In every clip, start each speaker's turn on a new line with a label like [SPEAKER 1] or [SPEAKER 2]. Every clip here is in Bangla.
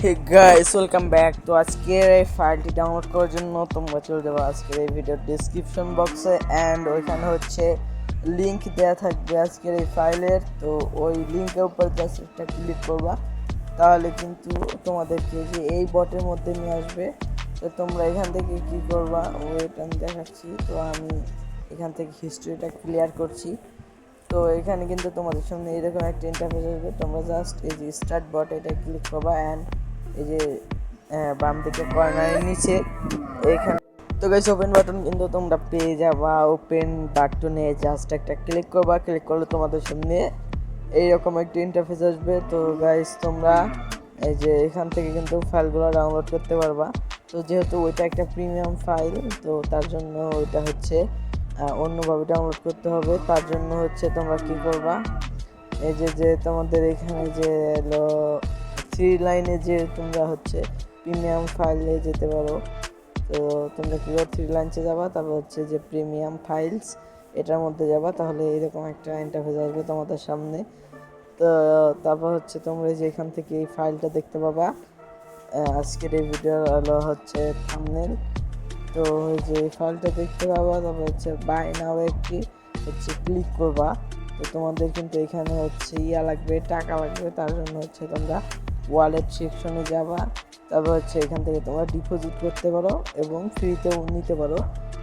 [SPEAKER 1] Hey guys, welcome back. তো আজকের এই ফাইলটি ডাউনলোড করার জন্য তোমরা চলে যাবে আজকের এই ভিডিওর ডিসক্রিপশন বক্সে, অ্যান্ড ওইখানে হচ্ছে লিংক দেওয়া থাকবে আজকের এই ফাইলের। তো ওই লিঙ্কের উপর জাস্ট একটা ক্লিক করবা, তাহলে কিন্তু তোমাদেরকে যে এই বটের মধ্যে নিয়ে আসবে। তো তোমরা এখান থেকে কী করবা, ওয়েট আমি দেখাচ্ছি। তো আমি এখান থেকে হিস্ট্রিটা ক্লিয়ার করছি। তো এখানে কিন্তু তোমাদের সামনে এরকম একটা ইন্টারফেস আসবে। তোমরা জাস্ট এই যে স্টার্ট বট এটা ক্লিক করবা, অ্যান্ড এই যে বাম দিকে কর্নারের নিচে এখানে তো গাইস ওপেন বাটন কিন্তু তোমরা পেয়ে যাবা। ওপেন বাটনে জাস্ট একটা ক্লিক করবা, ক্লিক করলে তোমাদের সামনে এইরকম একটা ইন্টারফেস আসবে। তো গাইস তোমরা এই যে এখান থেকে কিন্তু ফাইলগুলো ডাউনলোড করতে পারবা। তো যেহেতু ওইটা একটা প্রিমিয়াম ফাইল, তো তার জন্য ওইটা হচ্ছে অন্যভাবে ডাউনলোড করতে হবে। তার জন্য হচ্ছে তোমরা কি করবা, এই যে তোমাদের এখানে যে হলো থ্রি লাইনে যে তোমরা হচ্ছে প্রিমিয়াম ফাইলে যেতে পারো। তো তোমরা কী করো, থ্রি লাইনসে যাবা, তারপর হচ্ছে যে প্রিমিয়াম ফাইলস এটার মধ্যে যাবা, তাহলে এরকম একটা ইন্টারফেস আসবে তোমাদের সামনে। তো তারপর হচ্ছে তোমরা যে এখান থেকে এই ফাইলটা দেখতে পাবা। আজকের এই ভিডিও হলো হচ্ছে থাম্বনেল। তো ওই যে ফাইলটা দেখতে পাবা, তারপর হচ্ছে বাই নাও একটি হচ্ছে ক্লিক করবা। তো তোমাদের কিন্তু এখানে হচ্ছে লাগবে, টাকা লাগবে। তার জন্য হচ্ছে তোমরা ওয়ালেট সেকশনে যাবা, তারপর হচ্ছে এখান থেকে তোমরা ডিপোজিট করতে পারো এবং ফ্রিতেও নিতে পারো।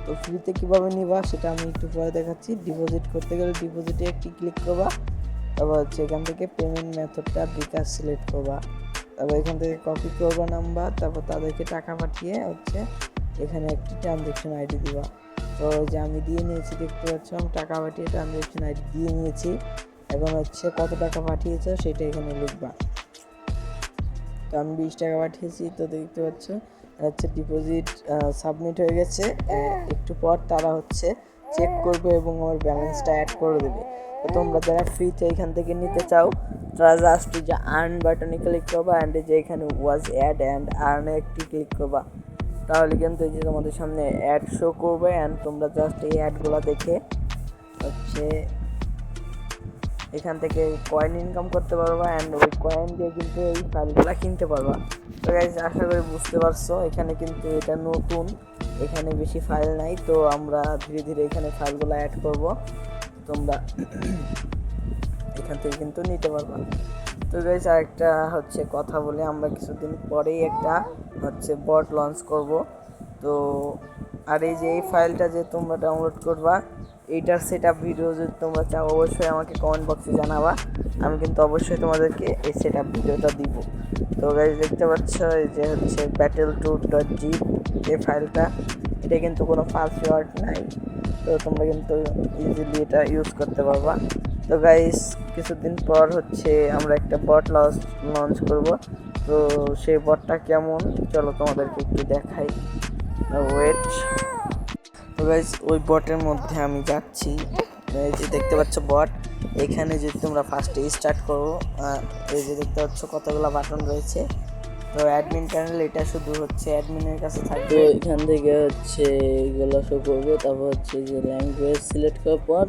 [SPEAKER 1] তো ফ্রিতে কীভাবে নিবা সেটা আমি একটু পরে দেখাচ্ছি। ডিপোজিট করতে গেলে ডিপোজিটে একটি ক্লিক করবা, তারপর হচ্ছে এখান থেকে পেমেন্ট মেথডটা বিকাশ সিলেক্ট করবা, তারপর এখান থেকে কপি করবা নাম্বার, তারপর তাদেরকে টাকা পাঠিয়ে হচ্ছে এখানে একটি ট্রানজ্যাকশন আইডি দিবা। তো যে আমি দিয়ে নিয়েছি, দেখতে পাচ্ছ আমি টাকা পাঠিয়ে ট্রানজ্যাকশন আইডি দিয়ে নিয়েছি। এখন হচ্ছে কত টাকা পাঠিয়েছো সেটা এখানে লিখবা। তো আমি 20 টাকা পাঠিয়েছি। তো দেখতে পাচ্ছ হচ্ছে ডিপোজিট সাবমিট হয়ে গেছে। একটু পর তারা হচ্ছে চেক করবে এবং আমার ব্যালেন্সটা অ্যাড করে দেবে। তো তোমরা যারা ফ্রিতে এখান থেকে নিতে চাও, তারা জাস্ট যে আর্ন বাটনে ক্লিক করবা, অ্যান্ড যে এখানে ওয়াজ অ্যাড অ্যান্ড আর্নে একটি ক্লিক করবা, তাহলে কিন্তু এই যে তোমাদের সামনে অ্যাড শো করবে, অ্যান্ড তোমরা জাস্ট এই অ্যাডগুলো দেখে হচ্ছে এখান থেকে কয়েন ইনকাম করতে পারবা, অ্যান্ড ওই কয়েন দিয়ে কিন্তু এই ফাইলগুলো কিনতে পারবা। তো গাইজ আশা করি বুঝতে পারছো, এখানে কিন্তু এটা নতুন, এখানে বেশি ফাইল নাই। তো আমরা ধীরে ধীরে এখানে ফাইলগুলো অ্যাড করব, তোমরা এখান থেকে কিন্তু নিতে পারবা। তো গাইজ আরেকটা হচ্ছে কথা বলে, আমরা কিছুদিন পরেই একটা হচ্ছে বট লঞ্চ করব। তো আর এই যে এই ফাইলটা যে তোমরা ডাউনলোড করবা, এইটার সেটআপ ভিডিও যদি তোমরা চাও, অবশ্যই আমাকে কমেন্ট বক্সে জানাবা। আমি কিন্তু অবশ্যই তোমাদেরকে এই সেটআপ ভিডিওটা দিব। তো গাইজ দেখতে পাচ্ছ এই যে হচ্ছে battle2.zip এই ফাইলটা, এটা কিন্তু কোনো পাসওয়ার্ড নাই। তো তোমরা কিন্তু ইজিলি এটা ইউজ করতে পারবা। তো গাইজ কিছুদিন পর হচ্ছে আমরা একটা বট লঞ্চ করব। তো সেই বটটা কেমন চলো তোমাদেরকে একটু দেখাই। ওয়েট। তো গাইজ ওই বটের মধ্যে আমি যাচ্ছি। এই যে দেখতে পাচ্ছ বট, এখানে যদি তোমরা ফার্স্টে স্টার্ট করো, এই যে দেখতে পাচ্ছ কতগুলো বাটন রয়েছে। তো অ্যাডমিন প্যানেল এটা শুধু হচ্ছে অ্যাডমিনের কাছে থাকবে। তো এখান থেকে হচ্ছে এইগুলো শো করবে, তারপর হচ্ছে যে ল্যাঙ্গুয়েজ সিলেক্ট করার পর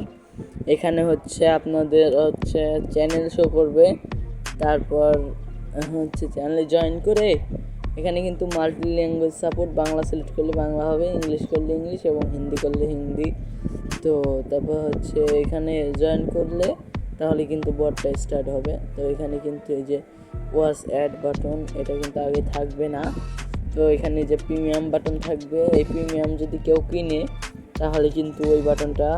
[SPEAKER 1] এখানে হচ্ছে আপনাদের হচ্ছে চ্যানেল শো করবে। তারপর হচ্ছে চ্যানেলে জয়েন করে এখানে কিন্তু multi language support, Bangla select করলে বাংলা হবে, ইংলিশ করলে ইংলিশ এবং হিন্দি করলে হিন্দি। তো তারপর হচ্ছে এখানে জয়েন করলে তাহলে কিন্তু বটটা স্টার্ট হবে। তো এখানে কিন্তু এই যে ওয়াচ অ্যাড বাটন এটা কিন্তু আগে থাকবে না। তো এখানে যে প্রিমিয়াম বাটন থাকবে, এই প্রিমিয়াম যদি কেউ কিনে তাহলে কিন্তু ওই বাটনটা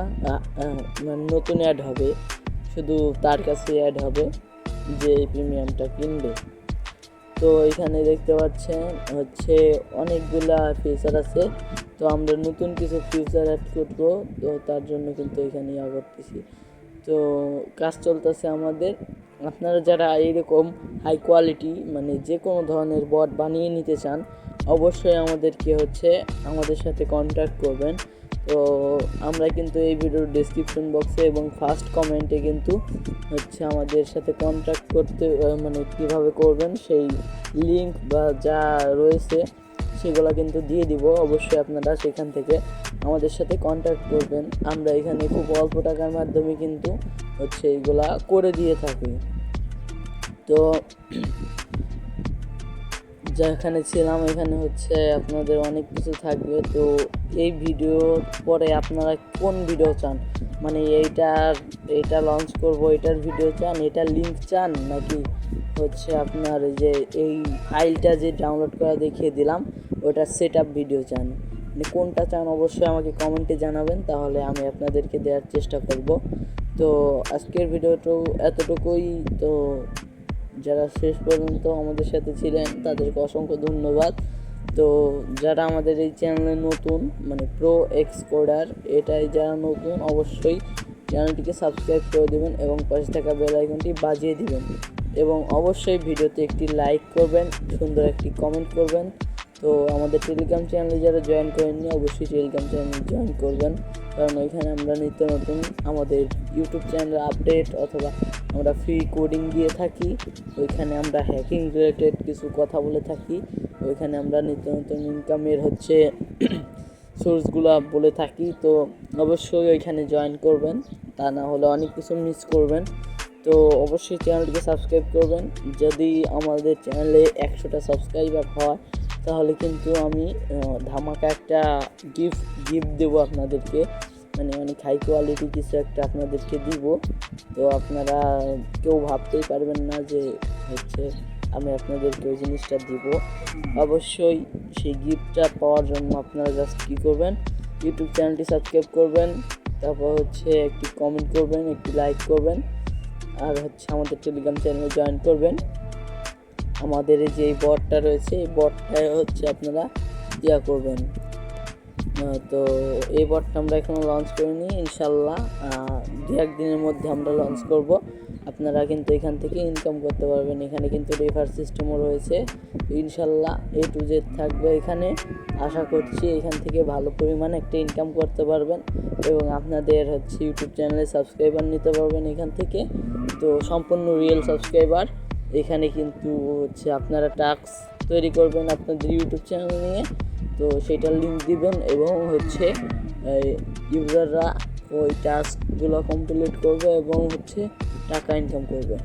[SPEAKER 1] মানে নতুন অ্যাড হবে, শুধু তার কাছে অ্যাড হবে যে এই প্রিমিয়ামটা কিনবে। তো এখানে দেখতে পাচ্ছেন হচ্ছে অনেকগুলা ফিচার আছে। তো আমরা নতুন কিছু ফিচার অ্যাড করবো, তো তার জন্য কিন্তু এখানে করতেছি। তো কাজ চলতেছে আমাদের। আপনারা যারা এইরকম হাই কোয়ালিটি মানে যে কোনো ধরনের বট বানিয়ে নিতে চান, অবশ্যই আমাদেরকে হচ্ছে আমাদের সাথে কন্ট্যাক্ট করবেন। তো আমরা কিন্তু এই ভিডিওর ডেসক্রিপশন বক্সে এবং ফার্স্ট কমেন্টে কিন্তু হচ্ছে আমাদের সাথে কন্ট্যাক্ট করতে মানে কীভাবে করবেন সেই লিঙ্ক বা যা রয়েছে সেগুলো কিন্তু দিয়ে দিব। অবশ্যই আপনারা সেখান থেকে আমাদের সাথে কন্ট্যাক্ট করবেন। আমরা এখানে খুব অল্প টাকার মাধ্যমে কিন্তু হচ্ছে এইগুলা করে দিয়ে থাকি। তো গাইজ আশা করি বুঝতে পারছো, এখানে কিন্তু ওপেন বাটনে ক্লিক করলে কিন্তু আমাদের সাথে কন্ট্যাক্ট করবে। তো আমরা কিন্তু এই ভিডিওর ডেসক্রিপশন বক্সে এবং ফার্স্ট কমেন্টে কিন্তু হচ্ছে আমাদের সাথে কন্ট্যাক্ট করবেন। অবশ্যই আপনারা সেখান থেকে আমাদের সাথে কন্ট্যাক্ট করবেন। আমরা এখানে খুব অল্প টাকার মাধ্যমে কিন্তু হচ্ছে এইগুলা করে দিয়ে থাকি। যেখানে ছিলাম এখানে হচ্ছে আপনাদের অনেক কিছু থাকবে। তো এই ভিডিওর পরে আপনারা কোন ভিডিও চান, মানে এটা লঞ্চ করব এটার ভিডিও চান, এটার লিঙ্ক চান, নাকি হচ্ছে আপনার যে এই ফাইলটা যে ডাউনলোড করা দেখিয়ে দিলাম ওটার সেট আপ ভিডিও চান, মানে কোনটা চান অবশ্যই আমাকে কমেন্টে জানাবেন, তাহলে আমি আপনাদেরকে দেওয়ার চেষ্টা করব। তো আজকের ভিডিওটাও এতটুকুই। তো যারা শেষ পর্যন্ত আমাদের সাথে ছিলেন তাদেরকে অসংখ্য ধন্যবাদ। তো যারা আমাদের এই চ্যানেলে নতুন, মানে প্রো এক্সকোডার এটাই যারা নতুন, অবশ্যই চ্যানেলটিকে সাবস্ক্রাইব করে দেবেন এবং পাশে থাকা বেল আইকনটি বাজিয়ে দিবেন এবং অবশ্যই ভিডিওতে একটি লাইক করবেন, সুন্দর একটি কমেন্ট করবেন। তো আমাদের টেলিগ্রাম চ্যানেলে যারা জয়েন করেননি অবশ্যই টেলিগ্রাম চ্যানেলে জয়েন করবেন, কারণ ওইখানে আমরা নিত্য নতুন আমাদের ইউটিউব চ্যানেলের আপডেট অথবা আমরা ফ্রি কোডিং দিয়ে থাকি, ওইখানে আমরা হ্যাকিং রিলেটেড কিছু কথা বলে থাকি, ওইখানে আমরা নিত্য নতুন ইনকামের হচ্ছে সোর্সগুলো বলে থাকি। তো অবশ্যই ওইখানে জয়েন করবেন, তা না হলে অনেক কিছু মিস করবেন। তো অবশ্যই চ্যানেলটিকে সাবস্ক্রাইব করবেন। যদি আমাদের চ্যানেলে 100টা সাবস্ক্রাইবার হয় তাহলে কিন্তু আমি ধামাকা একটা গিফট দেবো আপনাদেরকে, মানে অনেক হাই কোয়ালিটি কিছু একটা আপনাদেরকে দিব। তো আপনারা কেউ ভাবতেই পারবেন না যে হচ্ছে আমি আপনাদেরকে ওই জিনিসটা দিব। অবশ্যই সেই গিফটটা পাওয়ার জন্য আপনারা জাস্ট কী করবেন, ইউটিউব চ্যানেলটি সাবস্ক্রাইব করবেন, তারপর হচ্ছে একটি কমেন্ট করবেন, একটি লাইক করবেন, আর হচ্ছে আমাদের টেলিগ্রাম চ্যানেলে জয়েন করবেন। আমাদের এই যে বটটা রয়েছে এই বটটায় হচ্ছে আপনারা করবেন। তো এই বটটা আমরা এখনও লঞ্চ করিনি, ইনশাল্লাহ 2-1 দিনের মধ্যে আমরা লঞ্চ করব। আপনারা কিন্তু এখান থেকে ইনকাম করতে পারবেন, এখানে কিন্তু রেফার সিস্টেমও রয়েছে। ইনশাল্লাহ A to Z থাকবে এখানে, আশা করছি এখান থেকে ভালো পরিমাণে একটা ইনকাম করতে পারবেন এবং আপনাদের হচ্ছে ইউটিউব চ্যানেলে সাবস্ক্রাইবার নিতে পারবেন এখান থেকে। তো সম্পূর্ণ রিয়েল সাবস্ক্রাইবার। এখানে কিন্তু হচ্ছে আপনারা টাস্ক তৈরি করবেন আপনাদের ইউটিউব চ্যানেল নিয়ে, তো সেটার লিঙ্ক দিবেন এবং হচ্ছে ইউজাররা ওই টাস্কগুলো কমপ্লিট করবে এবং হচ্ছে টাকা ইনকাম করবে।